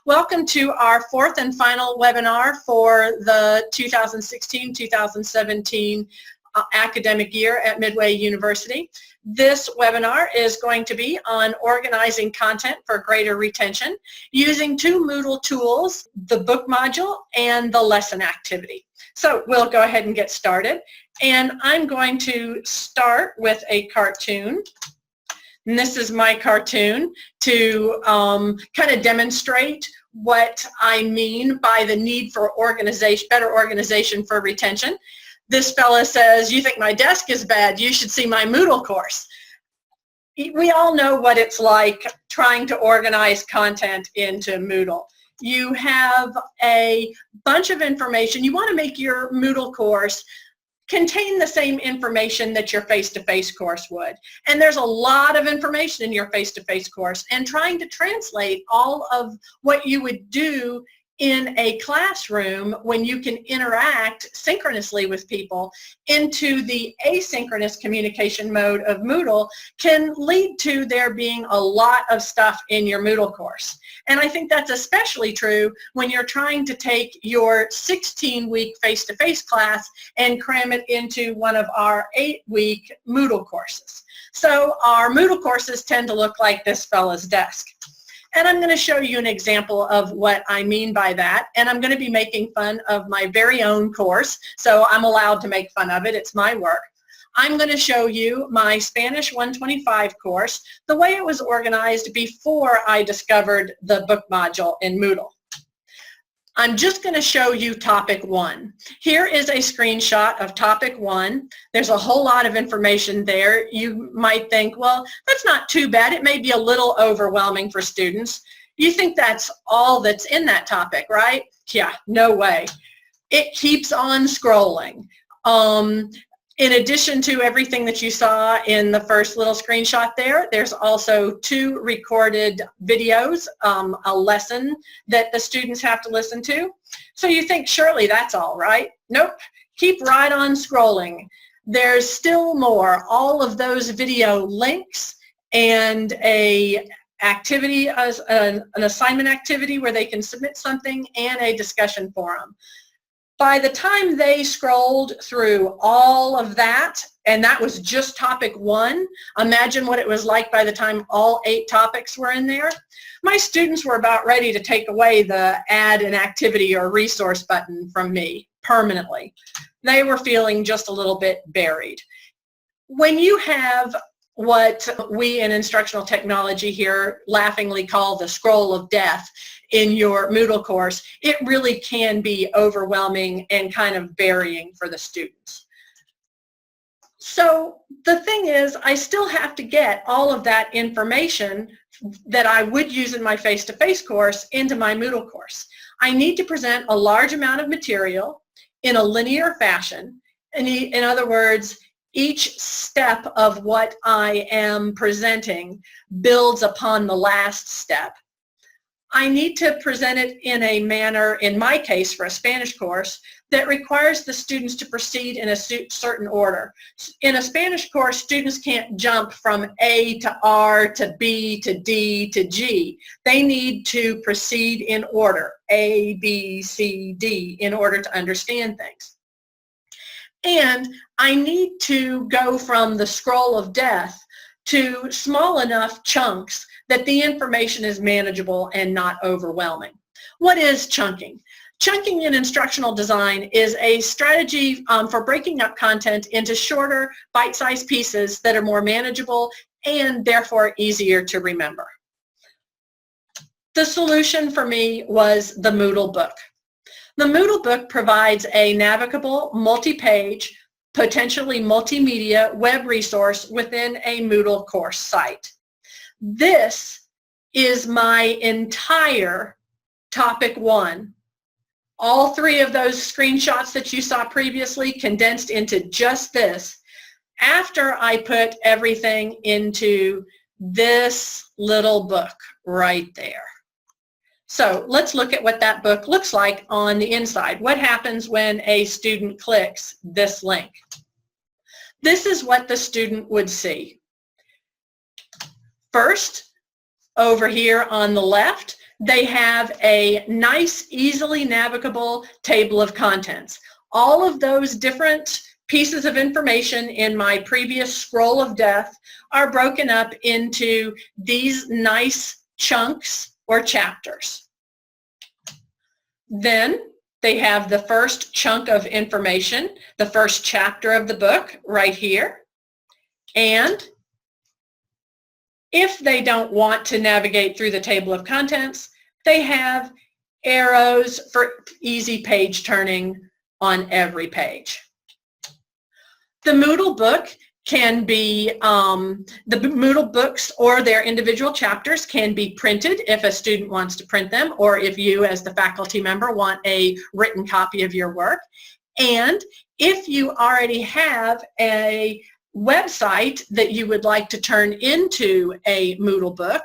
Welcome to our fourth and final webinar for the 2016-2017 academic year at Midway University. This webinar is going to be on organizing content for greater retention using two Moodle tools, the book module and the lesson activity. So we'll go ahead and get started. And I'm going to start with a cartoon. And this is my cartoon to kind of demonstrate what I mean by the need for organization, better organization for retention. This fella says, "You think my desk is bad? You should see my Moodle course." We all know what it's like trying to organize content into Moodle. You have a bunch of information. You want to make your Moodle course contain the same information that your face-to-face course would. And there's a lot of information in your face-to-face course, and trying to translate all of what you would do in a classroom when you can interact synchronously with people into the asynchronous communication mode of Moodle can lead to there being a lot of stuff in your Moodle course. And I think that's especially true when you're trying to take your 16-week face-to-face class and cram it into one of our 8-week Moodle courses. So our Moodle courses tend to look like this fella's desk. And I'm going to show you an example of what I mean by that. And I'm going to be making fun of my very own course, so I'm allowed to make fun of it. It's my work. I'm going to show you my Spanish 125 course, the way it was organized before I discovered the book module in Moodle. I'm just going to show you topic 1. Here is a screenshot of topic 1. There's a whole lot of information there. You might think, well, that's not too bad. It may be a little overwhelming for students. You think that's all that's in that topic, right? Yeah, no way. It keeps on scrolling. In addition to everything that you saw in the first little screenshot there, there's also 2 recorded videos, a lesson that the students have to listen to. So you think, surely that's all, right? Nope. Keep right on scrolling. There's still more. All of those video links and an activity, an assignment activity where they can submit something, and a discussion forum. By the time they scrolled through all of that, and that was just topic 1, imagine what it was like by the time all 8 topics were in there. My students were about ready to take away the add an activity or resource button from me permanently. They were feeling just a little bit buried. When you have what we in instructional technology here laughingly call the scroll of death in your Moodle course, it really can be overwhelming and kind of burying for the students. So the thing is, I still have to get all of that information that I would use in my face-to-face course into my Moodle course. I need to present a large amount of material in a linear fashion. In other words, each step of what I am presenting builds upon the last step. I need to present it in a manner, in my case for a Spanish course, that requires the students to proceed in a certain order. In a Spanish course, students can't jump from A to R to B to D to G. They need to proceed in order, A, B, C, D, in order to understand things. And I need to go from the scroll of death to small enough chunks that the information is manageable and not overwhelming. What is chunking? Chunking in instructional design is a strategy for breaking up content into shorter, bite-sized pieces that are more manageable and therefore easier to remember. The solution for me was the Moodle book. The Moodle book provides a navigable, multi-page, potentially multimedia web resource within a Moodle course site. This is my entire topic 1. All 3 of those screenshots that you saw previously condensed into just this after I put everything into this little book right there. So let's look at what that book looks like on the inside. What happens when a student clicks this link? This is what the student would see. First, over here on the left, they have a nice, easily navigable table of contents. All of those different pieces of information in my previous scroll of death are broken up into these nice chunks or chapters. Then they have the first chunk of information, the first chapter of the book right here. And if they don't want to navigate through the table of contents, they have arrows for easy page turning on every page. The Moodle book can be, the Moodle books or their individual chapters can be printed if a student wants to print them, or if you as the faculty member want a written copy of your work. And if you already have a website that you would like to turn into a Moodle book,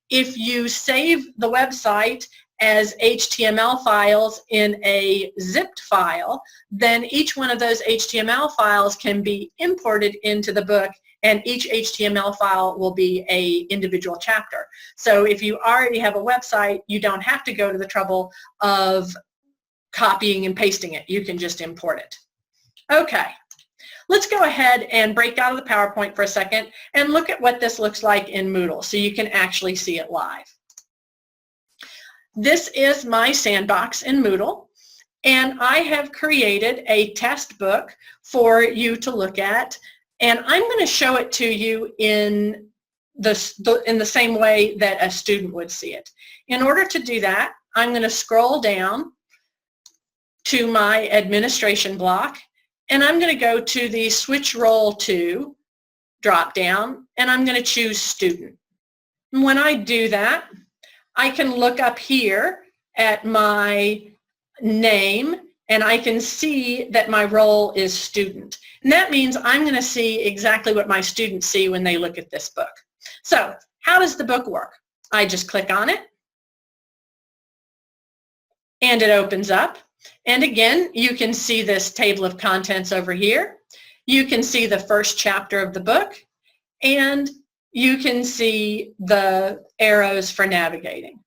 if you save the website as HTML files in a zipped file, then each one of those HTML files can be imported into the book, and each HTML file will be an individual chapter. So if you already have a website, you don't have to go to the trouble of copying and pasting it. You can just import it. Okay, let's go ahead and break out of the PowerPoint for a second and look at what this looks like in Moodle so you can actually see it live. This is my sandbox in Moodle, and I have created a test book for you to look at, and I'm going to show it to you in the same way that a student would see it. In order to do that, I'm going to scroll down to my administration block, and I'm going to go to the Switch Role To drop down, and I'm going to choose Student. And when I do that, I can look up here at my name, and I can see that my role is student. And that means I'm going to see exactly what my students see when they look at this book. So how does the book work? I just click on it, and it opens up. And again, you can see this table of contents over here. You can see the first chapter of the book, and you can see the arrows for navigating.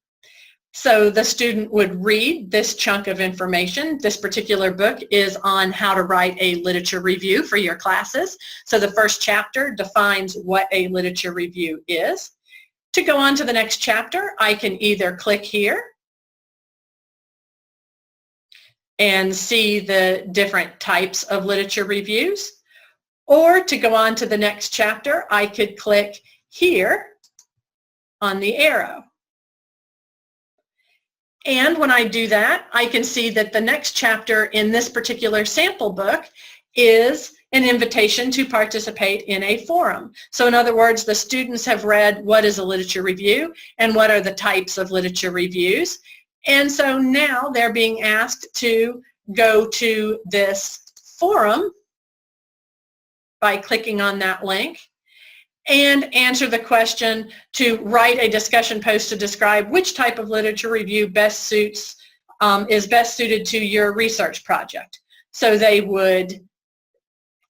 So the student would read this chunk of information. This particular book is on how to write a literature review for your classes. So the first chapter defines what a literature review is. To go on to the next chapter, I can either click here and see the different types of literature reviews, or to go on to the next chapter, I could click here on the arrow. And when I do that, I can see that the next chapter in this particular sample book is an invitation to participate in a forum. So in other words, the students have read what is a literature review and what are the types of literature reviews. And so now they're being asked to go to this forum by clicking on that link and answer the question to write a discussion post to describe which type of literature review is best suited to your research project. So they would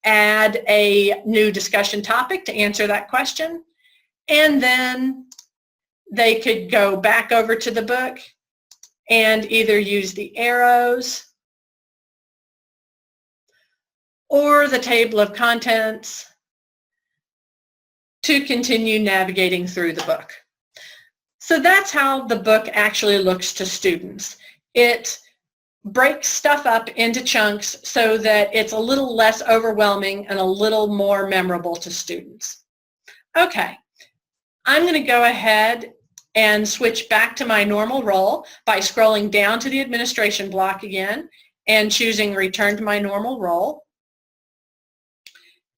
add a new discussion topic to answer that question, and then they could go back over to the book and either use the arrows or the table of contents to continue navigating through the book. So that's how the book actually looks to students. It breaks stuff up into chunks so that it's a little less overwhelming and a little more memorable to students. Okay, I'm going to go ahead and switch back to my normal role by scrolling down to the administration block again and choosing Return to my normal role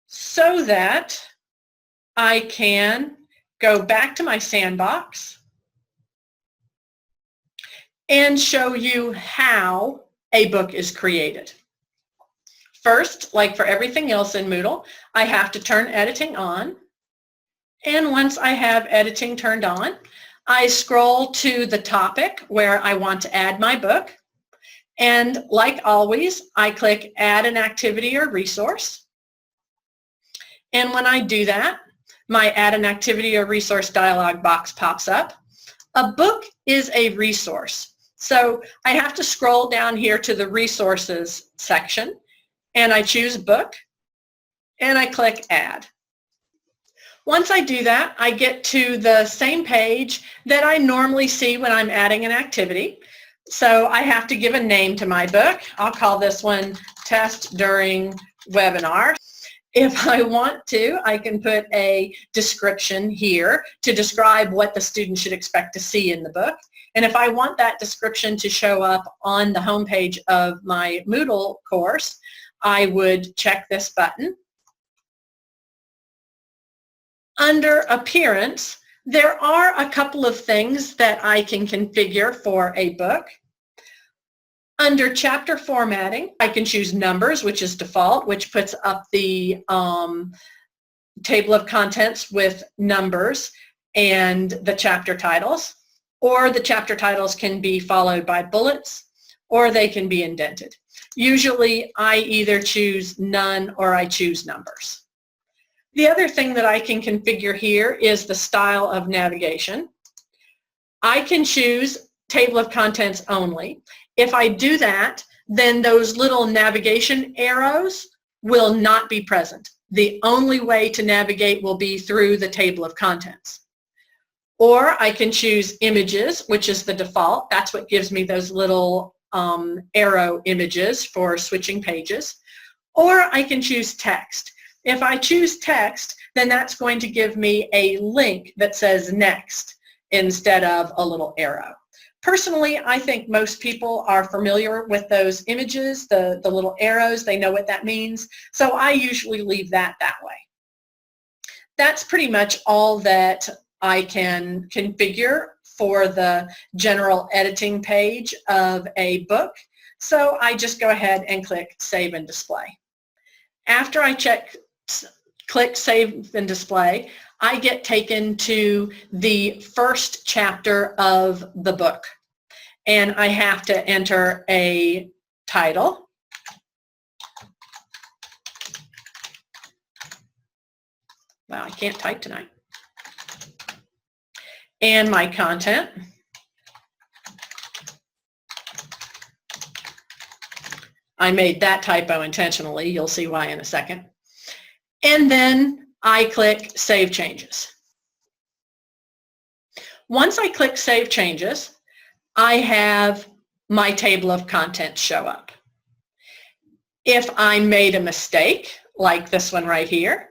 so that I can go back to my sandbox and show you how a book is created. First, like for everything else in Moodle, I have to turn editing on. And once I have editing turned on, I scroll to the topic where I want to add my book. And like always, I click Add an Activity or Resource. And when I do that, my Add an Activity or Resource dialog box pops up. A book is a resource. So I have to scroll down here to the resources section, and I choose book, and I click add. Once I do that, I get to the same page that I normally see when I'm adding an activity. So I have to give a name to my book. I'll call this one Test During Webinar. If I want to, I can put a description here to describe what the student should expect to see in the book. And if I want that description to show up on the homepage of my Moodle course, I would check this button. Under Appearance, there are a couple of things that I can configure for a book. Under Chapter Formatting, I can choose Numbers, which is default, which puts up the table of contents with numbers and the chapter titles. Or the chapter titles can be followed by bullets, or they can be indented. Usually, I either choose none or I choose numbers. The other thing that I can configure here is the style of navigation. I can choose Table of Contents only. If I do that, then those little navigation arrows will not be present. The only way to navigate will be through the Table of Contents. Or I can choose Images, which is the default. That's what gives me those little arrow images for switching pages. Or I can choose Text. If I choose text, then that's going to give me a link that says next instead of a little arrow. Personally, I think most people are familiar with those images, the little arrows. They know what that means. So I usually leave that way. That's pretty much all that I can configure for the general editing page of a book. So I just go ahead and click Save and Display. After I click Save and Display, I get taken to the first chapter of the book. And I have to enter a title. Wow, I can't type tonight. And my content. I made that typo intentionally. You'll see why in a second. And then I click Save Changes. Once I click Save Changes, I have my table of contents show up. If I made a mistake, like this one right here,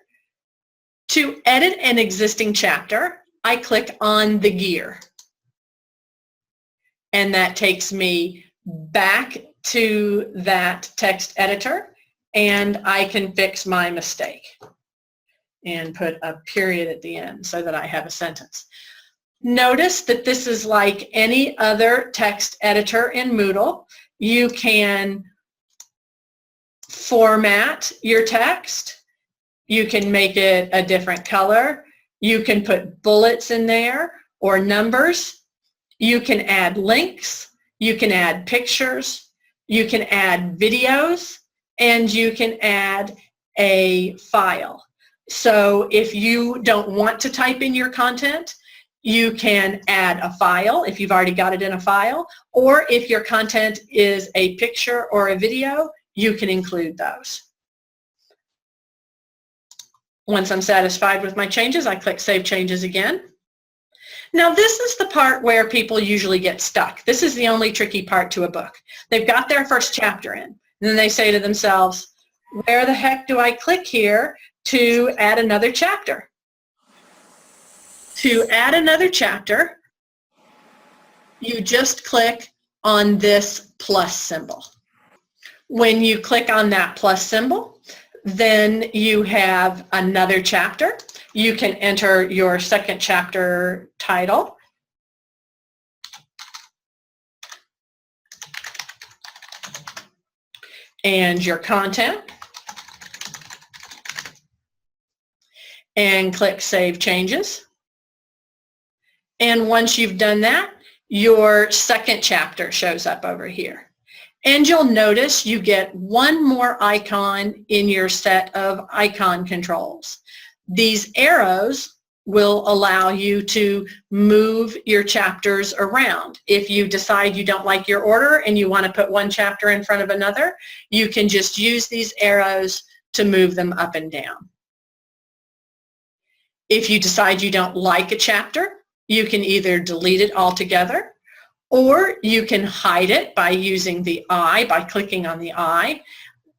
to edit an existing chapter, I click on the gear. And that takes me back to that text editor, and I can fix my mistake and put a period at the end so that I have a sentence. Notice that this is like any other text editor in Moodle. You can format your text. You can make it a different color. You can put bullets in there or numbers. You can add links. You can add pictures. You can add videos. And you can add a file. So if you don't want to type in your content, you can add a file if you've already got it in a file, or if your content is a picture or a video, you can include those. Once I'm satisfied with my changes, I click Save Changes again. Now this is the part where people usually get stuck. This is the only tricky part to a book. They've got their first chapter in, and then they say to themselves, where the heck do I click here to add another chapter? To add another chapter, you just click on this plus symbol. When you click on that plus symbol, then you have another chapter. You can enter your second chapter title. And your content. And click Save Changes. And once you've done that, your second chapter shows up over here. And you'll notice you get one more icon in your set of icon controls. These arrows will allow you to move your chapters around. If you decide you don't like your order and you want to put one chapter in front of another, you can just use these arrows to move them up and down. If you decide you don't like a chapter, you can either delete it altogether, or you can hide it by using the eye, by clicking on the eye.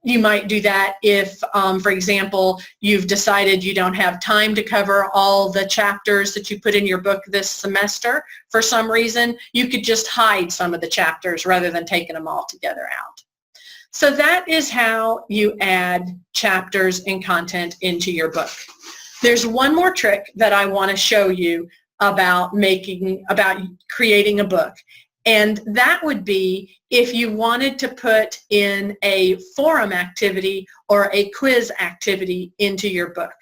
You might do that if, for example, you've decided you don't have time to cover all the chapters that you put in your book this semester for some reason. You could just hide some of the chapters rather than taking them all together out. So that is how you add chapters and content into your book. There's one more trick that I want to show you about creating a book. And that would be if you wanted to put in a forum activity or a quiz activity into your book.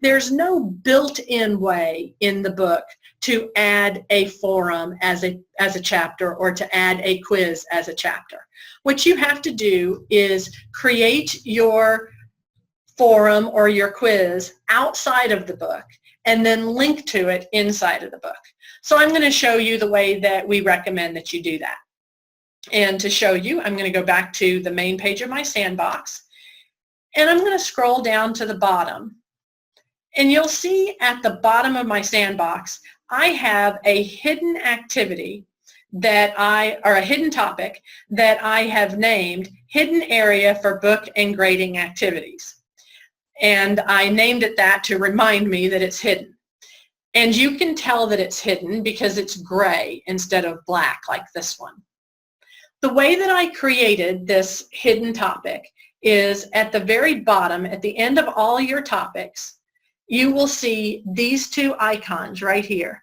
There's no built-in way in the book to add a forum as a chapter or to add a quiz as a chapter. What you have to do is create your forum or your quiz outside of the book and then link to it inside of the book. So I'm going to show you the way that we recommend that you do that. And to show you, I'm going to go back to the main page of my sandbox, and I'm going to scroll down to the bottom. And you'll see at the bottom of my sandbox, I have a hidden activity or a hidden topic that I have named Hidden Area for Book and Grading Activities. And I named it that to remind me that it's hidden. And you can tell that it's hidden because it's gray instead of black like this one. The way that I created this hidden topic is at the very bottom, at the end of all your topics, you will see these two icons right here.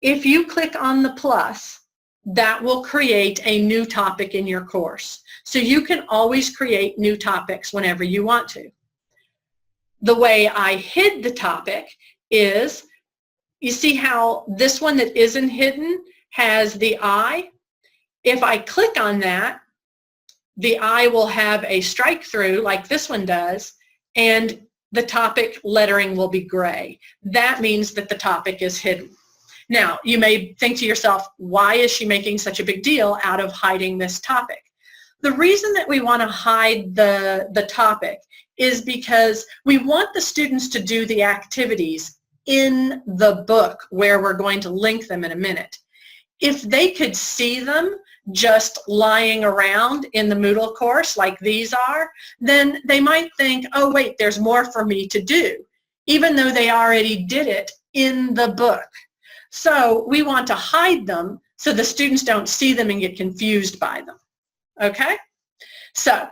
If you click on the plus, that will create a new topic in your course. So you can always create new topics whenever you want to. The way I hid the topic is, you see how this one that isn't hidden has the eye? If I click on that, the eye will have a strike through like this one does, and the topic lettering will be gray. That means that the topic is hidden. Now, you may think to yourself, why is she making such a big deal out of hiding this topic? The reason that we want to hide the topic is because we want the students to do the activities in the book where we're going to link them in a minute. If they could see them just lying around in the Moodle course like these are, then they might think, oh wait, there's more for me to do, even though they already did it in the book. So we want to hide them so the students don't see them and get confused by them. Okay? So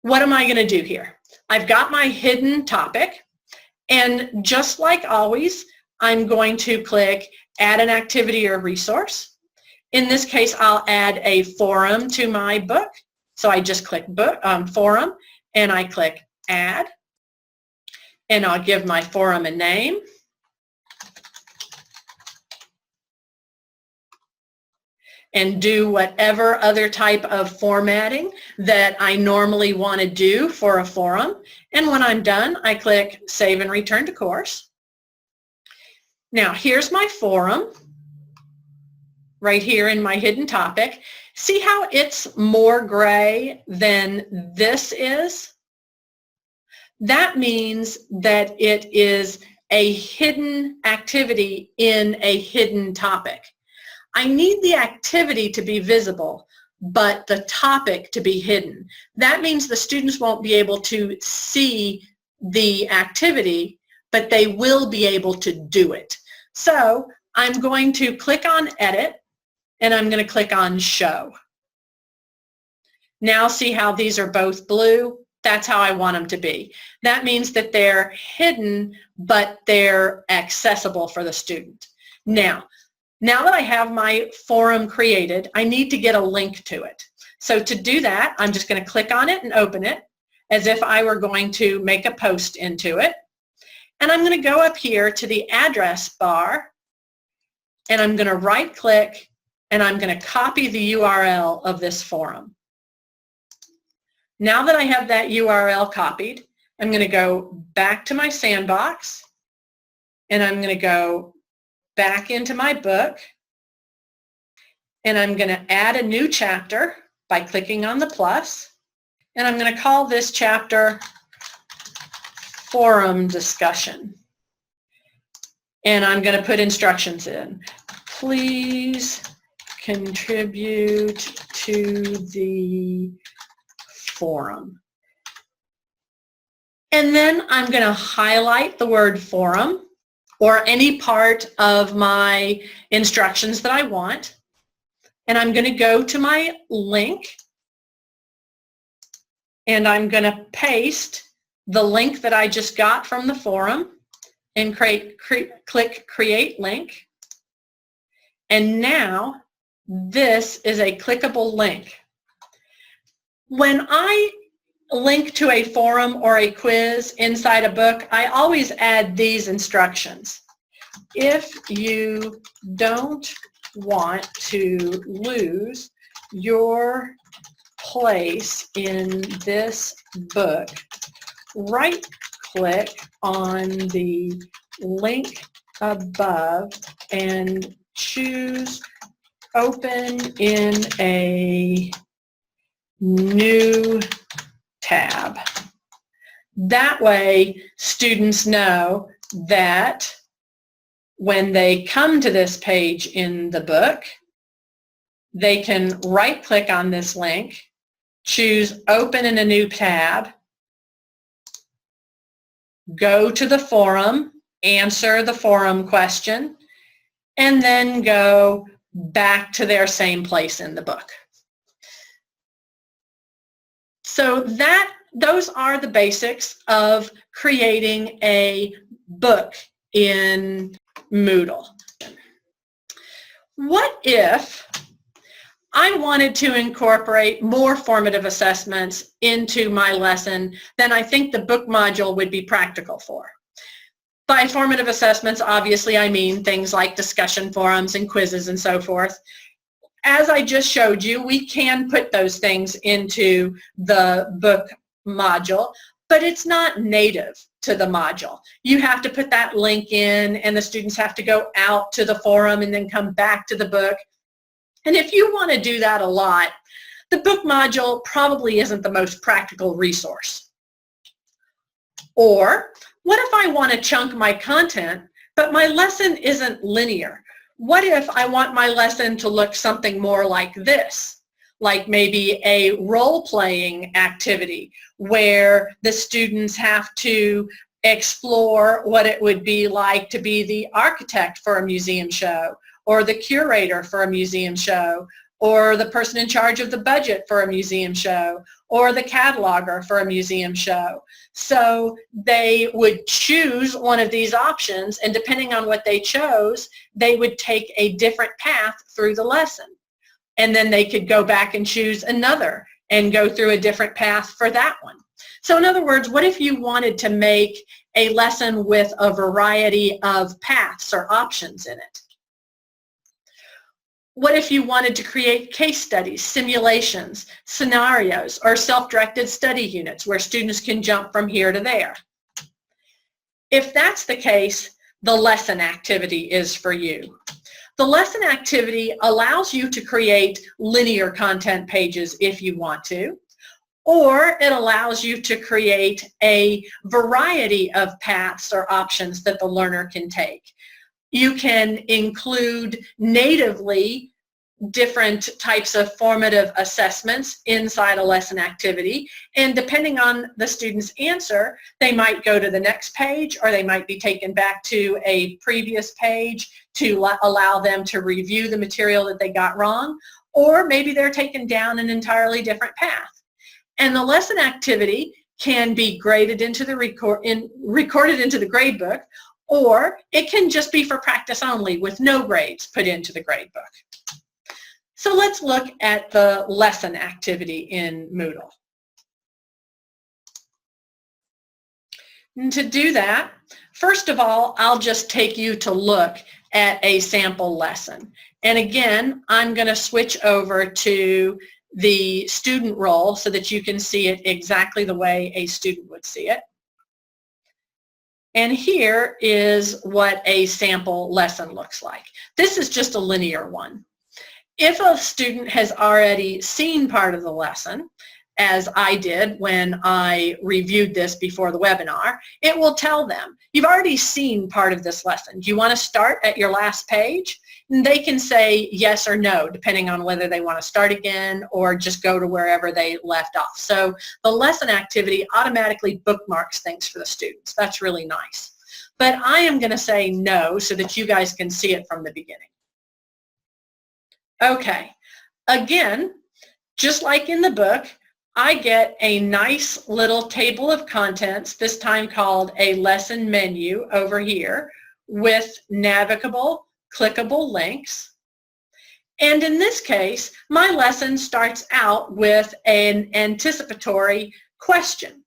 what am I going to do here? I've got my hidden topic, and just like always, I'm going to click Add an Activity or Resource. In this case, I'll add a forum to my book. So I just click Forum, and I click Add, and I'll give my forum a name. And do whatever other type of formatting that I normally want to do for a forum. And when I'm done, I click Save and Return to Course. Now, here's my forum right here in my hidden topic. See how it's more gray than this is? That means that it is a hidden activity in a hidden topic. I need the activity to be visible, but the topic to be hidden. That means the students won't be able to see the activity, but they will be able to do it. So I'm going to click on Edit, and I'm going to click on Show. Now see how these are both blue? That's how I want them to be. That means that they're hidden, but they're accessible for the student. Now that I have my forum created, I need to get a link to it. So to do that, I'm just going to click on it and open it as if I were going to make a post into it. And I'm going to go up here to the address bar, and I'm going to right-click, and I'm going to copy the URL of this forum. Now that I have that URL copied, I'm going to go back to my sandbox, and I'm going to go back into my book, and I'm going to add a new chapter by clicking on the plus, and I'm going to call this chapter Forum Discussion. And I'm going to put instructions in. Please contribute to the forum. And then I'm going to highlight the word forum or any part of my instructions that I want. And I'm going to go to my link, and I'm going to paste the link that I just got from the forum and click Create Link. And now this is a clickable link. When I link to a forum or a quiz inside a book, I always add these instructions. If you don't want to lose your place in this book, right-click on the link above and choose Open in a new tab. That way, students know that when they come to this page in the book, they can right-click on this link, choose Open in a new tab, go to the forum, answer the forum question, and then go back to their same place in the book. So those are the basics of creating a book in Moodle. What if I wanted to incorporate more formative assessments into my lesson than I think the book module would be practical for? By formative assessments, obviously, I mean things like discussion forums and quizzes and so forth. As I just showed you, we can put those things into the book module, but it's not native to the module. You have to put that link in, and the students have to go out to the forum and then come back to the book. And if you want to do that a lot, the book module probably isn't the most practical resource. Or what if I want to chunk my content, but my lesson isn't linear? What if I want my lesson to look something more like this? Like maybe a role-playing activity where the students have to explore what it would be like to be the architect for a museum show, or the curator for a museum show, or the person in charge of the budget for a museum show, or the cataloger for a museum show. So they would choose one of these options, and depending on what they chose, they would take a different path through the lesson. And then they could go back and choose another and go through a different path for that one. So in other words, what if you wanted to make a lesson with a variety of paths or options in it? What if you wanted to create case studies, simulations, scenarios, or self-directed study units where students can jump from here to there? If that's the case, the lesson activity is for you. The lesson activity allows you to create linear content pages if you want to, or it allows you to create a variety of paths or options that the learner can take. You can include natively different types of formative assessments inside a lesson activity, and depending on the student's answer, they might go to the next page, or they might be taken back to a previous page to allow them to review the material that they got wrong, or maybe they're taken down an entirely different path. And the lesson activity can be graded into the recorded into the grade book, or it can just be for practice only with no grades put into the grade book. So let's look at the lesson activity in Moodle. And to do that, first of all, I'll just take you to look at a sample lesson. And again, I'm going to switch over to the student role so that you can see it exactly the way a student would see it. And here is what a sample lesson looks like. This is just a linear one. If a student has already seen part of the lesson, as I did when I reviewed this before the webinar, it will tell them, you've already seen part of this lesson. Do you want to start at your last page? And they can say yes or no, depending on whether they want to start again or just go to wherever they left off. So the lesson activity automatically bookmarks things for the students. That's really nice. But I am going to say no so that you guys can see it from the beginning. Okay, again, just like in the book, I get a nice little table of contents, this time called a lesson menu over here, with navigable, clickable links. And in this case, my lesson starts out with an anticipatory question.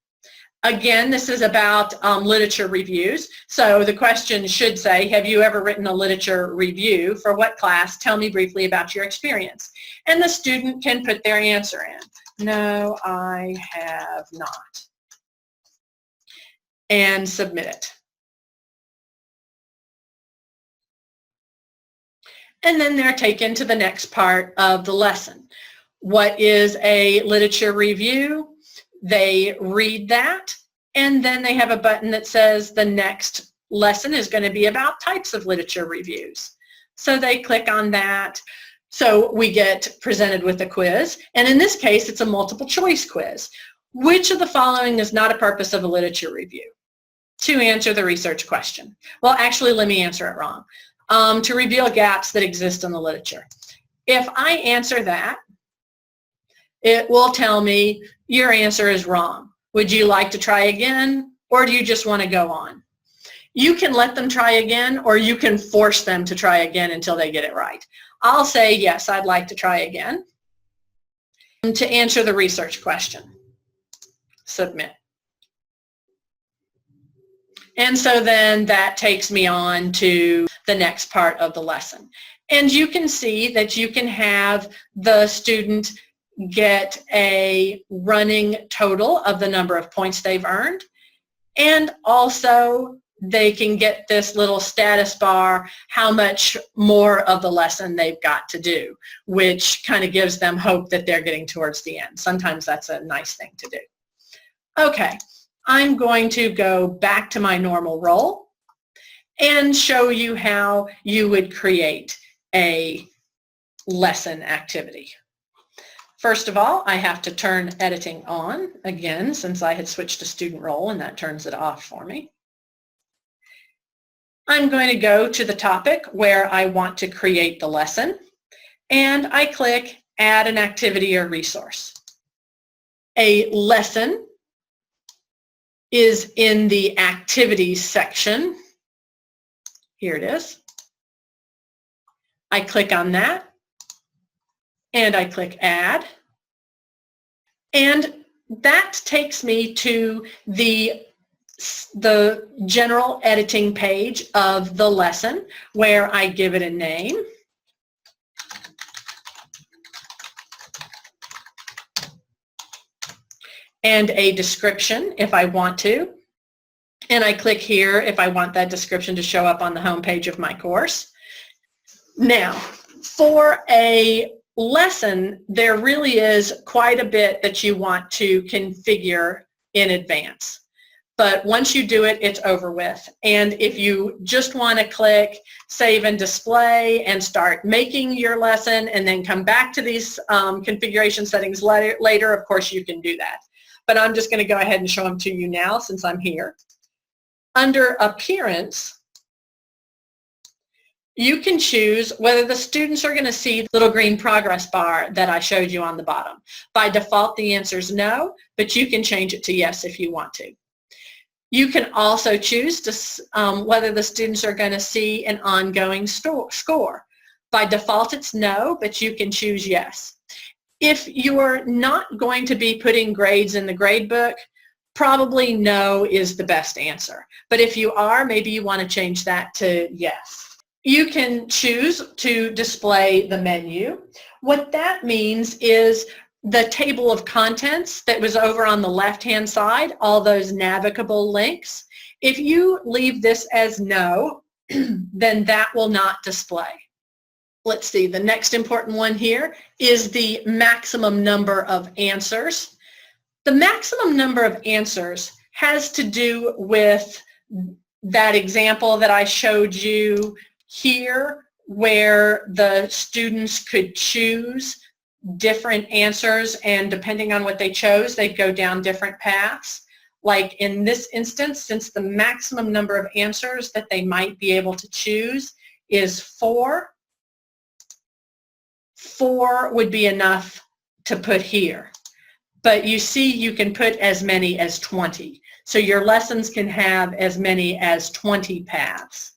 Again, this is about literature reviews. So the question should say, have you ever written a literature review? For what class? Tell me briefly about your experience. And the student can put their answer in. No, I have not. And submit it. And then they're taken to the next part of the lesson. What is a literature review? They read that, and then they have a button that says the next lesson is going to be about types of literature reviews. So they click on that. So we get presented with a quiz, and in this case it's a multiple choice quiz. Which of the following is not a purpose of a literature review? To answer the research question. Well, actually, let me answer it wrong. To reveal gaps that exist in the literature. If I answer that, it will tell me your answer is wrong. Would you like to try again, or do you just want to go on? You can let them try again, or you can force them to try again until they get it right. I'll say, yes, I'd like to try again. And to answer the research question, submit. And so then that takes me on to the next part of the lesson. And you can see that you can have the student get a running total of the number of points they've earned, and also they can get this little status bar, how much more of the lesson they've got to do, which kind of gives them hope that they're getting towards the end. Sometimes that's a nice thing to do. Okay, I'm going to go back to my normal role and show you how you would create a lesson activity. First of all, I have to turn editing on again, since I had switched to student role, and that turns it off for me. I'm going to go to the topic where I want to create the lesson, and I click Add an Activity or Resource. A lesson is in the Activities section. Here it is. I click on that, and I click Add, and that takes me to the general editing page of the lesson, where I give it a name. And a description if I want to. And I click here if I want that description to show up on the home page of my course. Now, for a lesson, there really is quite a bit that you want to configure in advance. But once you do it, it's over with. And if you just want to click Save and Display and start making your lesson and then come back to these configuration settings later, of course you can do that. But I'm just going to go ahead and show them to you now since I'm here. Under Appearance, you can choose whether the students are going to see the little green progress bar that I showed you on the bottom. By default, the answer is no, but you can change it to yes if you want to. You can also choose to, whether the students are going to see an ongoing score. By default, it's no, but you can choose yes. If you're not going to be putting grades in the gradebook, probably no is the best answer. But if you are, maybe you want to change that to yes. You can choose to display the menu. What that means is the table of contents that was over on the left-hand side, all those navigable links, If you leave this as no, then that will not display. Let's see, the next important one here is the maximum number of answers. The maximum number of answers has to do with that example that I showed you here, where the students could choose different answers, and depending on what they chose, they'd go down different paths. Like in this instance, since the maximum number of answers that they might be able to choose is 4, 4 would be enough to put here. But you see, you can put as many as 20. So your lessons can have as many as 20 paths.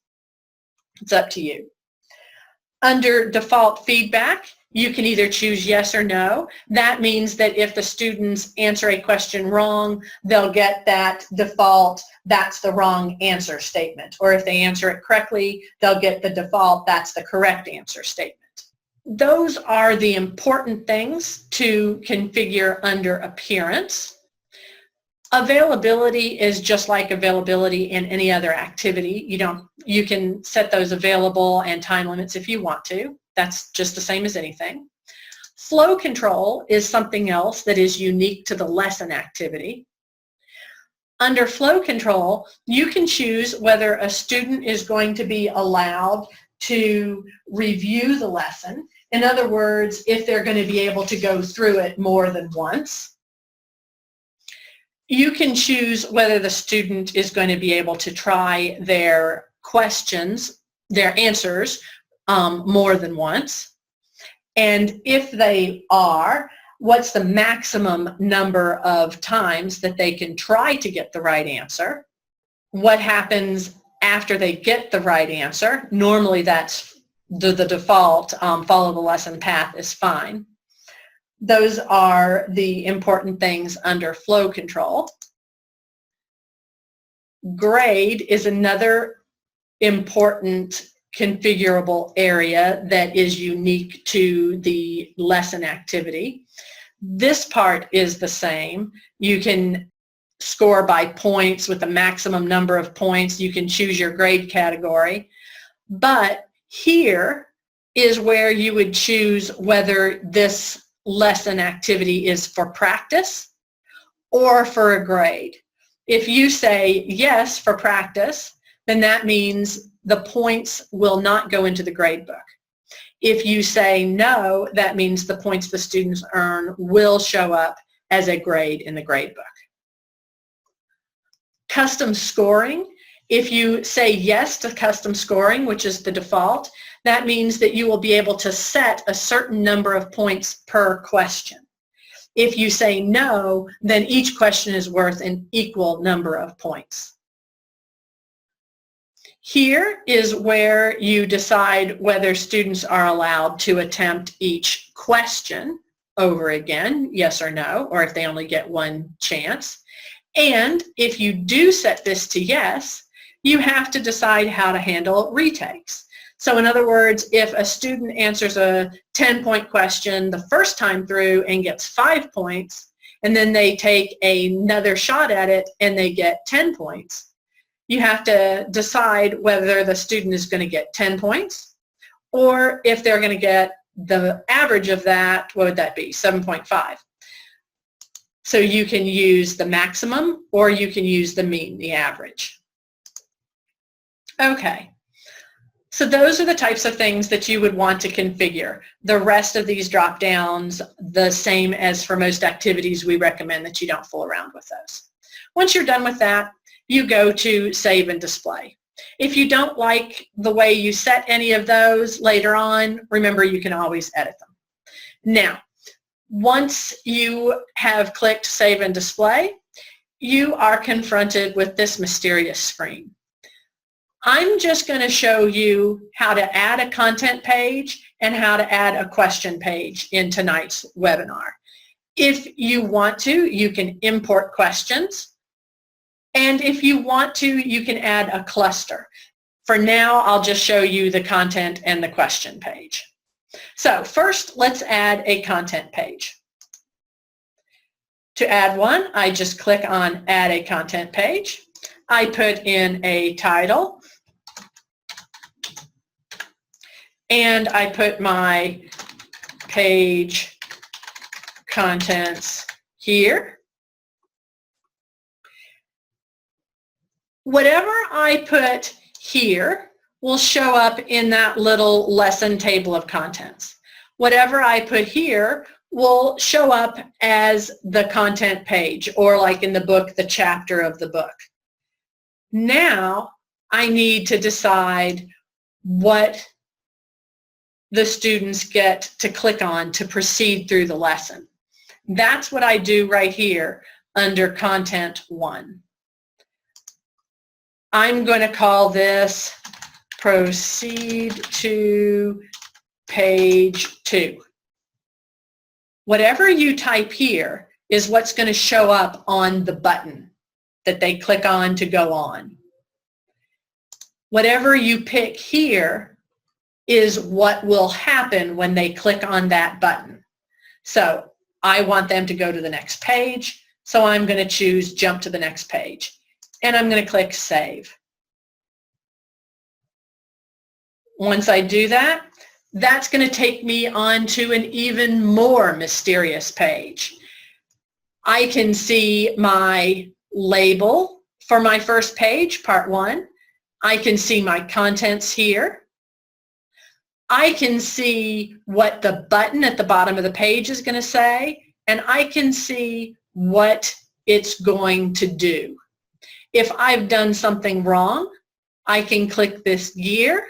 It's up to you. Under default feedback, you can either choose yes or no. That means that if the students answer a question wrong, they'll get that default, that's the wrong answer statement. Or if they answer it correctly, they'll get the default, that's the correct answer statement. Those are the important things to configure under appearance. Availability is just like availability in any other activity. You can set those available and time limits if you want to. That's just the same as anything. Flow control is something else that is unique to the lesson activity. Under flow control, you can choose whether a student is going to be allowed to review the lesson. In other words, if they're going to be able to go through it more than once. You can choose whether the student is going to be able to try their questions, their answers, more than once. And if they are, what's the maximum number of times that they can try to get the right answer? What happens after they get the right answer? Normally that's the default, follow the lesson path is fine. Those are the important things under flow control. Grade is another important configurable area that is unique to the lesson activity. This part is the same. You can score by points with the maximum number of points. You can choose your grade category. But here is where you would choose whether this lesson activity is for practice or for a grade. If you say yes for practice, then that means the points will not go into the grade book. If you say no, that means the points the students earn will show up as a grade in the grade book. Custom scoring. If you say yes to custom scoring, which is the default, that means that you will be able to set a certain number of points per question. If you say no, then each question is worth an equal number of points. Here is where you decide whether students are allowed to attempt each question over again, yes or no, or if they only get one chance. And if you do set this to yes, you have to decide how to handle retakes. So in other words, if a student answers a 10-point question the first time through and gets 5 points, and then they take another shot at it and they get 10 points, you have to decide whether the student is going to get 10 points or if they're going to get the average of that, what would that be, 7.5. So you can use the maximum or you can use the mean, the average. Okay. So those are the types of things that you would want to configure. The rest of these drop downs, the same as for most activities, we recommend that you don't fool around with those. Once you're done with that, you go to Save and Display. If you don't like the way you set any of those later on, remember you can always edit them. Now, once you have clicked Save and Display, you are confronted with this mysterious screen. I'm just going to show you how to add a content page and how to add a question page in tonight's webinar. If you want to, you can import questions. And if you want to, you can add a cluster. For now, I'll just show you the content and the question page. So first, let's add a content page. To add one, I just click on Add a Content Page. I put in a title, and I put my page contents here. Whatever I put here will show up in that little lesson table of contents. Whatever I put here will show up as the content page, or like in the book, the chapter of the book. Now I need to decide what the students get to click on to proceed through the lesson. That's what I do right here under Content 1. I'm going to call this Proceed to Page 2. Whatever you type here is what's going to show up on the button that they click on to go on. Whatever you pick here is what will happen when they click on that button. So I want them to go to the next page, so I'm going to choose Jump to the Next Page. And I'm going to click Save. Once I do that, that's going to take me on to an even more mysterious page. I can see my label for my first page, Part 1. I can see my contents here. I can see what the button at the bottom of the page is going to say, and I can see what it's going to do. If I've done something wrong, I can click this gear,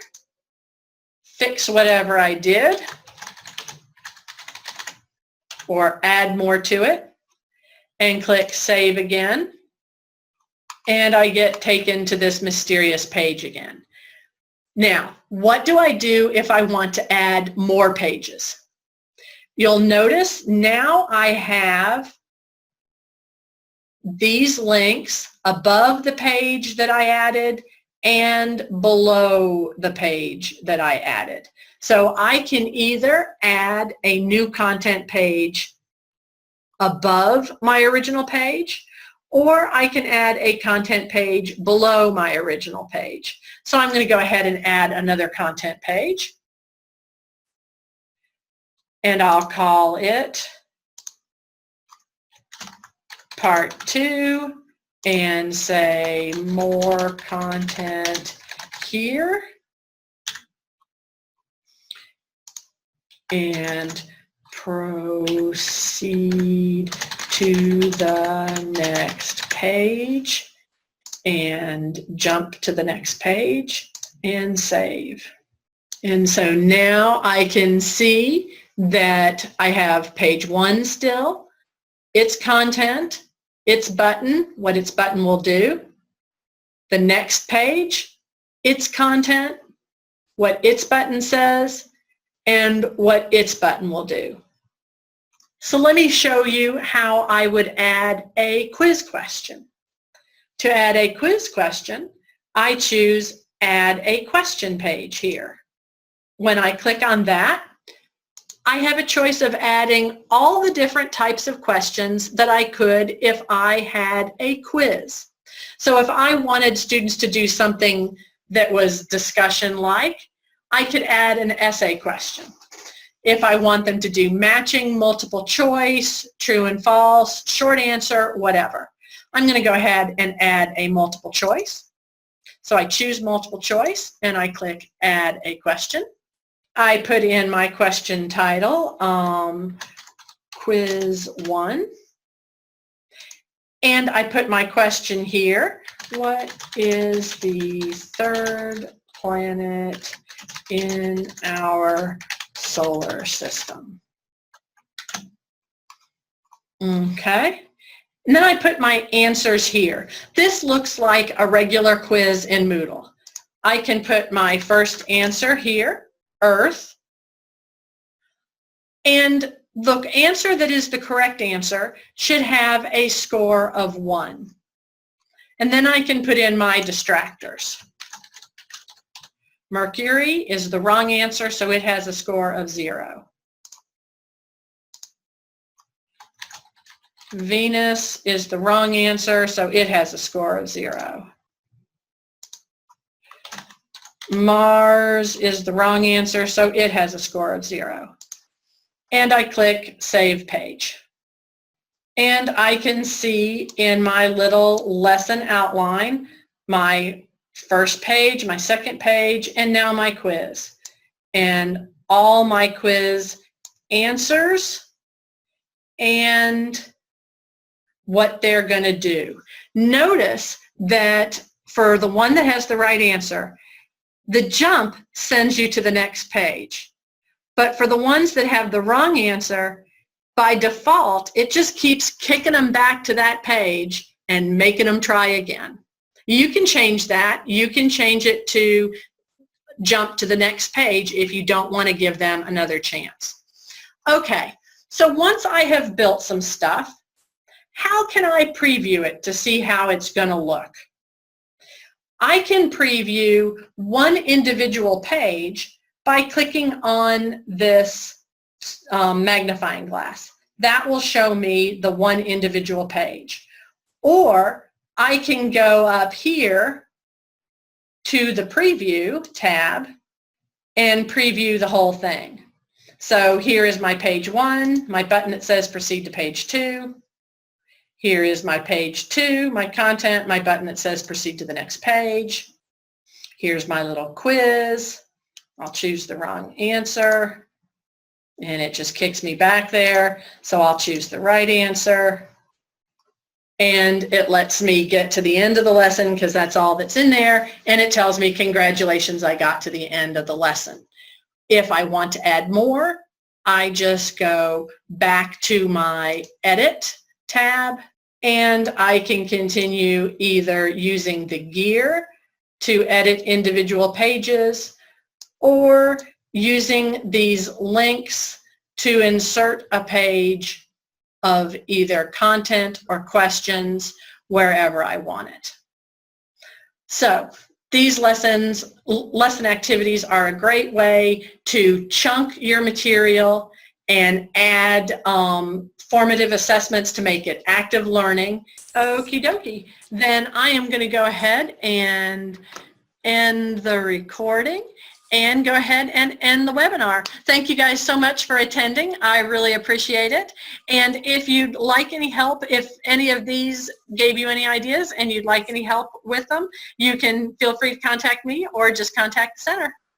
fix whatever I did, or add more to it, and click Save again, and I get taken to this mysterious page again. Now, what do I do if I want to add more pages? You'll notice now I have these links above the page that I added and below the page that I added. So I can either add a new content page above my original page, or I can add a content page below my original page. So I'm going to go ahead and add another content page, and I'll call it Part 2, and say more content here, and proceed to the next page, and jump to the next page, and save. And so now I can see that I have page 1 still, its content, its button, what its button will do, the next page, its content, what its button says, and what its button will do. So let me show you how I would add a quiz question. To add a quiz question, I choose Add a Question page here. When I click on that, I have a choice of adding all the different types of questions that I could if I had a quiz. So if I wanted students to do something that was discussion-like, I could add an essay question. If I want them to do matching, multiple choice, true and false, short answer, whatever, I'm going to go ahead and add a multiple choice. So I choose multiple choice and I click Add a Question. I put in my question title, Quiz 1, and I put my question here, what is the third planet in our solar system? Okay, and then I put my answers here. This looks like a regular quiz in Moodle. I can put my first answer here, Earth, and the answer that is the correct answer should have a score of 1. And then I can put in my distractors. Mercury is the wrong answer, so it has a score of 0. Venus is the wrong answer, so it has a score of 0. Mars is the wrong answer, so it has a score of 0. And I click Save Page. And I can see in my little lesson outline my first page, my second page, and now my quiz. And all my quiz answers and what they're going to do. Notice that for the one that has the right answer, the jump sends you to the next page. But for the ones that have the wrong answer, by default, it just keeps kicking them back to that page and making them try again. You can change that. You can change it to jump to the next page if you don't want to give them another chance. Okay, so once I have built some stuff, how can I preview it to see how it's going to look? I can preview one individual page by clicking on this magnifying glass. That will show me the one individual page. Or I can go up here to the Preview tab and preview the whole thing. So here is my page 1, my button that says Proceed to page 2. Here is my page 2, my content, my button that says Proceed to the next page. Here's my little quiz. I'll choose the wrong answer, and it just kicks me back there. So I'll choose the right answer, and it lets me get to the end of the lesson because that's all that's in there, and it tells me, congratulations, I got to the end of the lesson. If I want to add more, I just go back to my Edit tab, and I can continue either using the gear to edit individual pages or using these links to insert a page of either content or questions wherever I want it. So these lesson activities are a great way to chunk your material and add formative assessments to make it active learning. Okie dokie. Then I am going to go ahead and end the recording and go ahead and end the webinar. Thank you guys so much for attending. I really appreciate it. And if you'd like any help, if any of these gave you any ideas and you'd like any help with them, you can feel free to contact me or just contact the center.